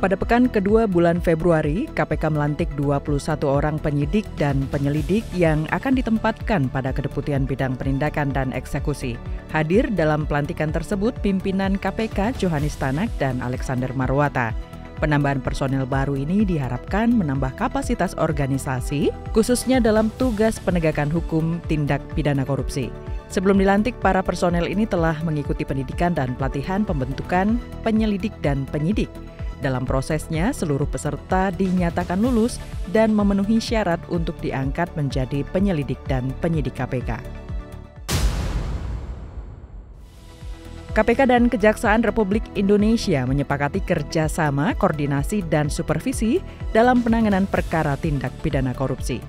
Pada pekan kedua bulan Februari, KPK melantik 21 orang penyidik dan penyelidik yang akan ditempatkan pada Kedeputian Bidang Penindakan dan Eksekusi. Hadir dalam pelantikan tersebut pimpinan KPK Johanis Tanak dan Alexander Marwata. Penambahan personel baru ini diharapkan menambah kapasitas organisasi, khususnya dalam tugas penegakan hukum tindak pidana korupsi. Sebelum dilantik, para personel ini telah mengikuti pendidikan dan pelatihan pembentukan penyelidik dan penyidik. Dalam prosesnya, seluruh peserta dinyatakan lulus dan memenuhi syarat untuk diangkat menjadi penyelidik dan penyidik KPK. KPK dan Kejaksaan Republik Indonesia menyepakati kerjasama, koordinasi, dan supervisi dalam penanganan perkara tindak pidana korupsi.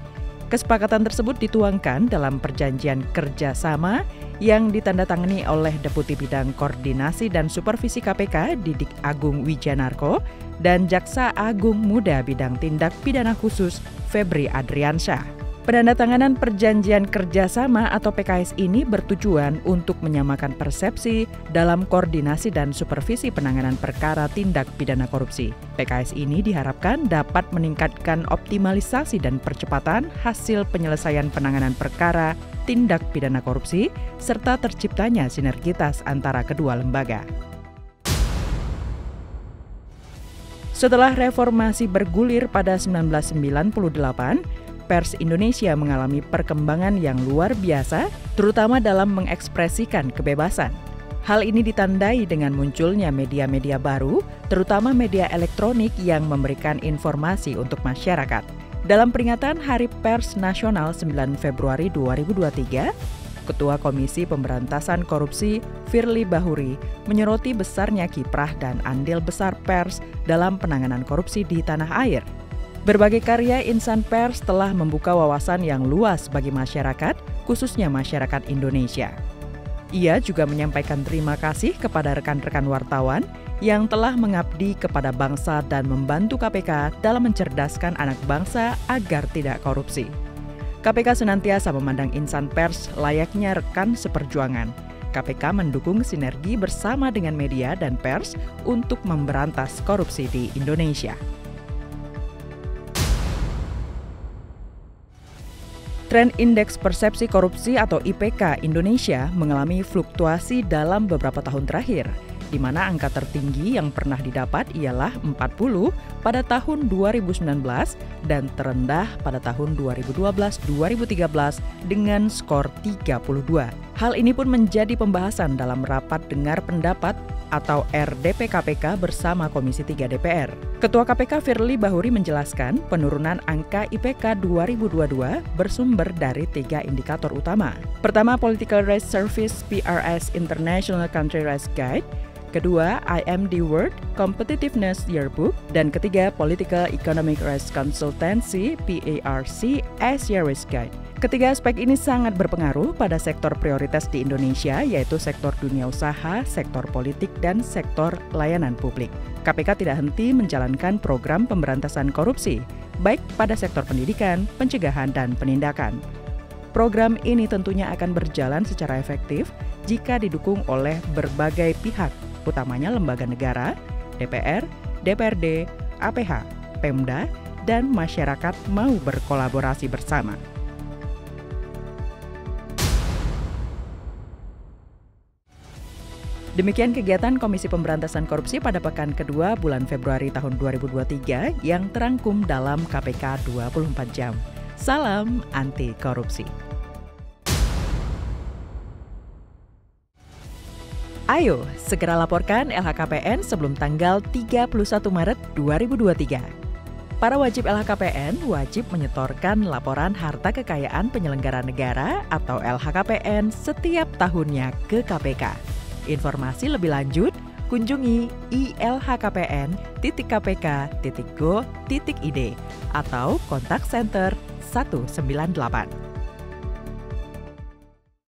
Kesepakatan tersebut dituangkan dalam perjanjian kerjasama yang ditandatangani oleh Deputi Bidang Koordinasi dan Supervisi KPK Didik Agung Wijanarko dan Jaksa Agung Muda Bidang Tindak Pidana Khusus Febri Adriansyah. Penandatanganan perjanjian kerjasama atau PKS ini bertujuan untuk menyamakan persepsi dalam koordinasi dan supervisi penanganan perkara tindak pidana korupsi. PKS ini diharapkan dapat meningkatkan optimalisasi dan percepatan hasil penyelesaian penanganan perkara tindak pidana korupsi, serta terciptanya sinergitas antara kedua lembaga. Setelah reformasi bergulir pada 1998, pers Indonesia mengalami perkembangan yang luar biasa, terutama dalam mengekspresikan kebebasan. Hal ini ditandai dengan munculnya media-media baru, terutama media elektronik yang memberikan informasi untuk masyarakat. Dalam peringatan Hari Pers Nasional 9 Februari 2023, Ketua Komisi Pemberantasan Korupsi Firly Bahuri menyoroti besarnya kiprah dan andil besar pers dalam penanganan korupsi di tanah air. Berbagai karya insan pers telah membuka wawasan yang luas bagi masyarakat, khususnya masyarakat Indonesia. Ia juga menyampaikan terima kasih kepada rekan-rekan wartawan yang telah mengabdi kepada bangsa dan membantu KPK dalam mencerdaskan anak bangsa agar tidak korupsi. KPK senantiasa memandang insan pers layaknya rekan seperjuangan. KPK mendukung sinergi bersama dengan media dan pers untuk memberantas korupsi di Indonesia. Tren Indeks Persepsi Korupsi atau IPK Indonesia mengalami fluktuasi dalam beberapa tahun terakhir, di mana angka tertinggi yang pernah didapat ialah 40 pada tahun 2019 dan terendah pada tahun 2012-2013 dengan skor 32. Hal ini pun menjadi pembahasan dalam rapat dengar pendapat atau RDP KPK bersama Komisi 3 DPR. Ketua KPK Firly Bahuri menjelaskan penurunan angka IPK 2022 bersumber dari 3 indikator utama. Pertama, Political Risk Service PRS International Country Risk Guide. Kedua, IMD World Competitiveness Yearbook. Dan ketiga, Political Economic Risk Consultancy PARC Asia Risk Guide. Ketiga aspek ini sangat berpengaruh pada sektor prioritas di Indonesia, yaitu sektor dunia usaha, sektor politik, dan sektor layanan publik. KPK tidak henti menjalankan program pemberantasan korupsi, baik pada sektor pendidikan, pencegahan, dan penindakan. Program ini tentunya akan berjalan secara efektif jika didukung oleh berbagai pihak, utamanya lembaga negara, DPR, DPRD, APH, Pemda, dan masyarakat mau berkolaborasi bersama. Demikian kegiatan Komisi Pemberantasan Korupsi pada pekan kedua bulan Februari tahun 2023 yang terangkum dalam KPK 24 jam. Salam anti korupsi. Ayo, segera laporkan LHKPN sebelum tanggal 31 Maret 2023. Para wajib LHKPN wajib menyetorkan laporan harta kekayaan penyelenggara negara atau LHKPN setiap tahunnya ke KPK. Informasi lebih lanjut, kunjungi ilhkpn.kpk.go.id atau kontak center 198.